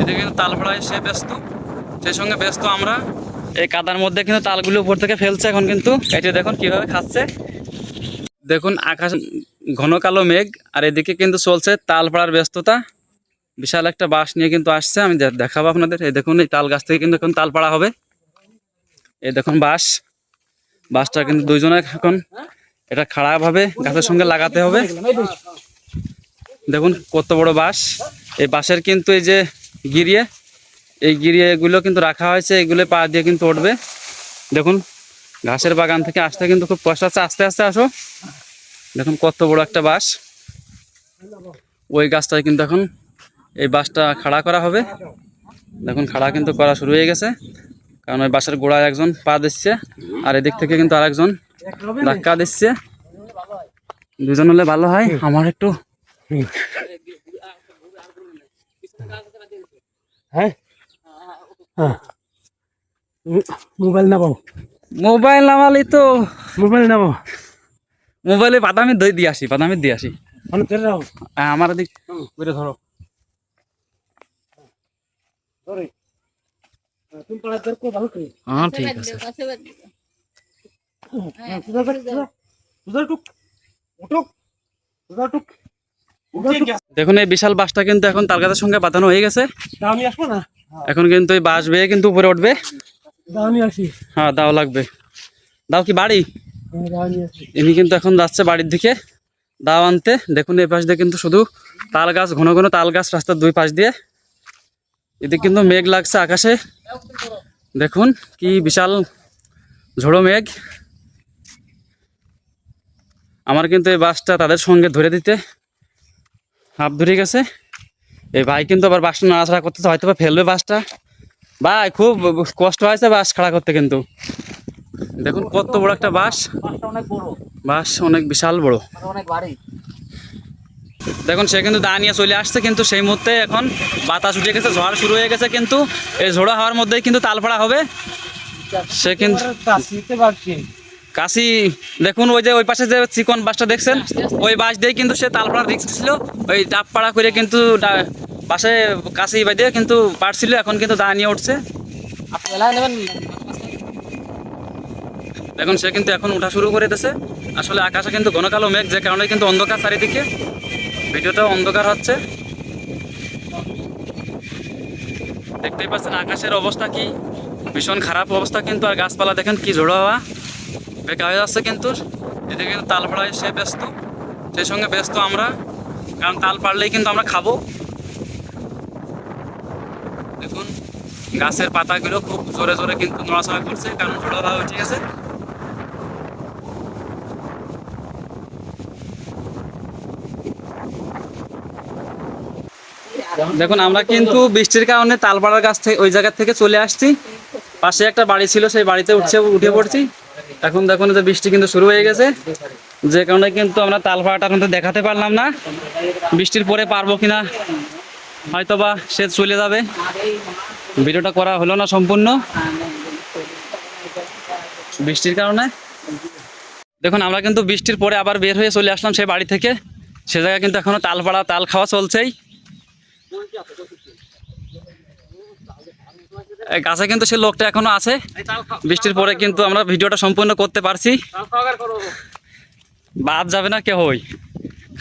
এদিকে কিন্তু তাল পড়ায় সে ব্যস্ত, সেই সঙ্গে ব্যস্ত আমরা। এই কাদার মধ্যে কিন্তু তালগুলো উপর থেকে ফেলছে এখন, কিন্তু এটি দেখুন কিভাবে খাচ্ছে। দেখুন আকাশ ঘন কালো মেঘ, আর এদিকে কিন্তু চলছে তাল পাড়ার ব্যস্ততা। বিশাল একটা বাঁশ নিয়ে কিন্তু আসছে, আমি দেখাবো আপনাদের। এই দেখুন এই তাল গাছ থেকে কিন্তু এখন তাল পাড়া হবে। এই দেখুন বাঁশটা কিন্তু দুইজনে এখন এটা খাড়াভাবে গাছের সঙ্গে লাগাতে হবে। দেখুন কত বড় বাঁশ। এই বাঁশের কিন্তু এই যে এই গিরিয়েগুলো কিন্তু রাখা হয়েছে, এগুলো পা দিয়ে কিন্তু উঠবে। দেখুন ঘাসের বাগান থেকে আসতে কিন্তু খুব কষ্ট আছে, আস্তে আস্তে আসো। দেখুন কত বড় একটা বাঁশ। ওই গাছটায় কিন্তু এখন এই বাঁশটা খাড়া করা হবে। দেখুন খাড়া কিন্তু করা শুরু হয়ে গেছে, কারণ ওই বাঁশের গোড়ায় একজন পা দিচ্ছে, আর এদিক থেকে কিন্তু আরেকজন ধাক্কা দিচ্ছে। দুজন হলে ভালো হয়। আমার একটু মোবাইল নামাও, মোবাইল নামালি তো মোবাইল নামাও, মোবাইলে বাদামি দিয়ে আসি, বাদামি দিয়ে আসি। আমার দিক ধরো ধরো, তুমি পড়া দরকার ভালো করে। হ্যাঁ ঠিক আছে। দেখুন এই বিশাল বাঁশটা কিন্তু এখন তাল গাছের সঙ্গে বাঁধানো হয়ে গেছে। আমি আসবো না, এখন কিন্তু এই বাঁশ বেয়ে কিন্তু উপরে উঠবে। আমি আসি, হ্যাঁ দাও লাগবে। দাও কি বাড়ি? আমি আসি। ইনি কিন্তু এখন যাচ্ছে বাড়ির দিকে দাও আনতে। দেখুন এই পাশ দিয়ে কিন্তু শুধু তাল গাছ, ঘন ঘন তাল গাছ রাস্তার দুই পাশ দিয়ে। এদিকে কিন্তু মেঘ লাগছে আকাশে, দেখুন কি বিশাল ঝোড়ো মেঘ। আমার কিন্তু এই বাসটা তাদের সঙ্গে ধরে দিতে হাফ ধরে গেছে। এই ভাই কিন্তু আবার বাসটা নাড়াচাড়া করতেছে, হয়তো বা ফেলবে বাসটা। ভাই খুব কষ্ট হয়েছে বাস খাড়া করতে, কিন্তু দেখুন কত বড় একটা বাস। বাস অনেক বিশাল বড়। দেখুন সে কিন্তু দা নিয়ে চলে আসছে, কিন্তু সেই মুহূর্তে এখন বাতাস উঠে গেছে, ঝড় শুরু হয়ে গেছে। কিন্তু এই ঝোড়ো হওয়ার মধ্যেই কিন্তু তালপাড়া হবে। সে কিন্তু কাশি, দেখুন ওই যে ওই পাশে যে চিকন বাসটা দেখছেন, ওই বাস দিয়ে কিন্তু সে তালপাড়া রিক্স ছিল। ওই ডাব পাড়া করে কিন্তু পাশে কাশি বাই দিয়ে কিন্তু পারছিল, এখন কিন্তু দা নিয়ে উঠছে। দেখুন সে কিন্তু এখন উঠা শুরু করে দিয়েছে। আসলে আকাশে কিন্তু ঘন কালো মেঘ, যে কারণে কিন্তু অন্ধকার চারিদিকে, ভিডিওটাও অন্ধকার হচ্ছে। দেখতেই পাচ্ছেন আকাশের অবস্থা কি ভীষণ খারাপ অবস্থা, কিন্তু আর গাছপালা দেখেন কি ঝোড়ো হওয়া, বেকা হয়ে যাচ্ছে। কিন্তু এদিকে কিন্তু তাল পাড়ায় সে ব্যস্ত, সেই সঙ্গে ব্যস্ত আমরা, কারণ তাল পাড়লেই কিন্তু আমরা খাবো। দেখুন গাছের পাতাগুলো খুব জোরে জোরে কিন্তু নড়াচড়া করছে, কারণ ঝোড়ো হাওয়া উঠে গেছে। দেখুন আমরা কিন্তু বৃষ্টির কারণে তালপাড়ার গাছ থেকে ওই জায়গা থেকে চলে আসছি। পাশে একটা বাড়ি ছিল, সেই বাড়িতে উঠে পড়ছি। এখন দেখুন যে বৃষ্টি কিন্তু শুরু হয়ে গেছে, যে কারণে কিন্তু আমরা তালপাড়াটা কিন্তু দেখাতে পারলাম না। বৃষ্টির পরে পারবো কিনা, হয়তো বা সে চলে যাবে, ভিডিওটা করা হলো না সম্পূর্ণ বৃষ্টির কারণে। দেখুন আমরা কিন্তু বৃষ্টির পরে আবার বের হয়ে চলে আসলাম সেই বাড়ি থেকে। সে জায়গায় কিন্তু এখনো তালপাড়া তাল খাওয়া চলছেই। গাছে কিন্তু সে লোকটা এখনো আছে। বৃষ্টির পরে কিন্তু আমরা ভিডিওটা সম্পূর্ণ করতে পারছি। বাদ যাবে না কেউ,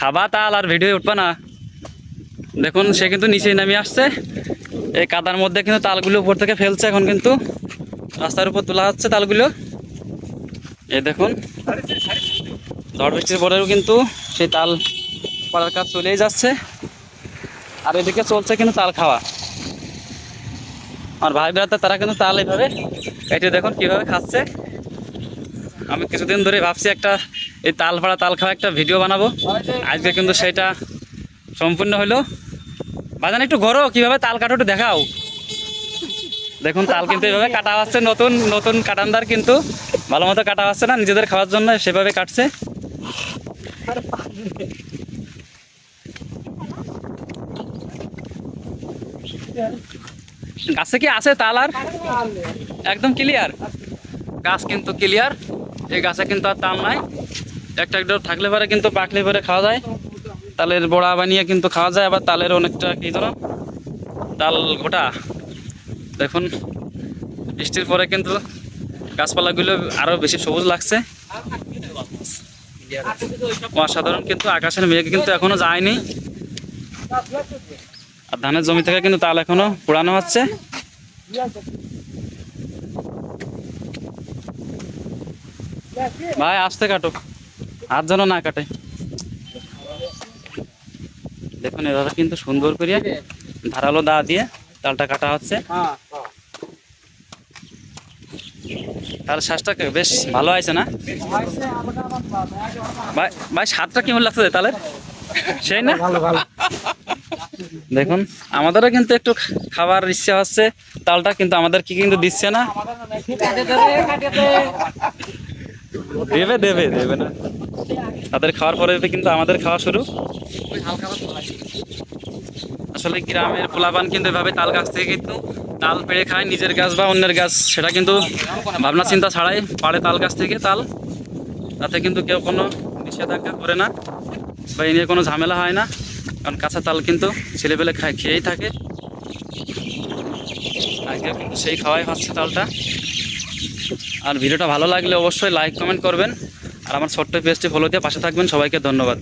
খাবা তাল আর ভিডিও উঠবে না। দেখুন সে কিন্তু নিচে নামে আসছে, এই কাদার মধ্যে কিন্তু তালগুলো উপর থেকে ফেলছে। এখন কিন্তু রাস্তার উপর তোলা হচ্ছে তালগুলো। এই দেখুন ঝড় বৃষ্টির পরেও কিন্তু সেই তাল পাড়ার কাজ চলেই যাচ্ছে, আর এদিকে চলছে কিন্তু তাল খাওয়া। আর ভাই বেড়াতে তারা কিন্তু তাল এইভাবে এটি দেখুন কিভাবে খাচ্ছে। আমি কিছুদিন ধরে ভাবছি একটা এই তাল পাড়া তাল খাওয়া একটা ভিডিও বানাবো, আজকে কিন্তু সেটা সম্পূর্ণ হলো। বাজান একটু ঘোরো, কিভাবে তাল কাটো একটু দেখাও। দেখুন তাল কিন্তু এইভাবে কাটা হচ্ছে, নতুন নতুন কাটানদার কিন্তু ভালো মতো কাটা হচ্ছে না, নিজেদের খাওয়ার জন্য সেভাবে কাটছে। গাছে কি আছে তাল? আর একদম ক্লিয়ার গাছ, কিন্তু ক্লিয়ার। এই গাছে কিন্তু আর তাল নাই। একটা একটা থাকলে পরে কিন্তু পাকলে পরে খাওয়া যায়, তালের বড়া বানিয়ে কিন্তু খাওয়া যায়। আবার তালের অনেকটা কি ধরো তাল গোটা। দেখুন বৃষ্টির পরে কিন্তু গাছপালাগুলো আরো বেশি সবুজ লাগছে, অসাধারণ। কিন্তু আকাশের মেঘ কিন্তু এখনো যায়নি, আর ধানের জমি থেকে কিন্তু তাল এখনো পোড়ানো হচ্ছে। ভাই আস্তে কাটো, হাত যেন না কাটে। দেখুন এভাবে কিন্তু সুন্দর করে ধারালো দা দিয়ে তালটা কাটা হচ্ছে। তার শ্বাসটা বেশ ভালো আছে না ভাই? ভাই স্বাদটা কেমন লাগছে তালের? সেই না? ভালো ভালো। দেখুন আমাদেরও কিন্তু একটু খাবার ইচ্ছা হচ্ছে তালটা, কিন্তু আমাদের কি কিন্তু দিচ্ছে না। দেবে দেবে দেবে না, তাদের খাওয়ার পরে কিন্তু আমাদের খাওয়া শুরু। আসলে গ্রামের পোলাপান কিন্তু এভাবে তাল গাছ থেকে কিন্তু তাল পেড়ে খায়, নিজের গাছ বা অন্যের গাছ সেটা কিন্তু ভাবনা চিন্তা ছাড়াই পাড়ে তাল গাছ থেকে তাল। তাতে কিন্তু কেউ কোনো নিষেধাজ্ঞা করে না বা এ নিয়ে কোনো ঝামেলা হয় না, কারণ কাঁচা তাল কিন্তু ছেলেপেলে খেয়েই থাকে। আজকে কিন্তু সেই খাওয়াই হচ্ছে তালটা। আর ভিডিওটা ভালো লাগলে অবশ্যই লাইক কমেন্ট করবেন, আর আমার ছোট্ট পেজটি ফলো দিয়ে পাশে থাকবেন। সবাইকে ধন্যবাদ।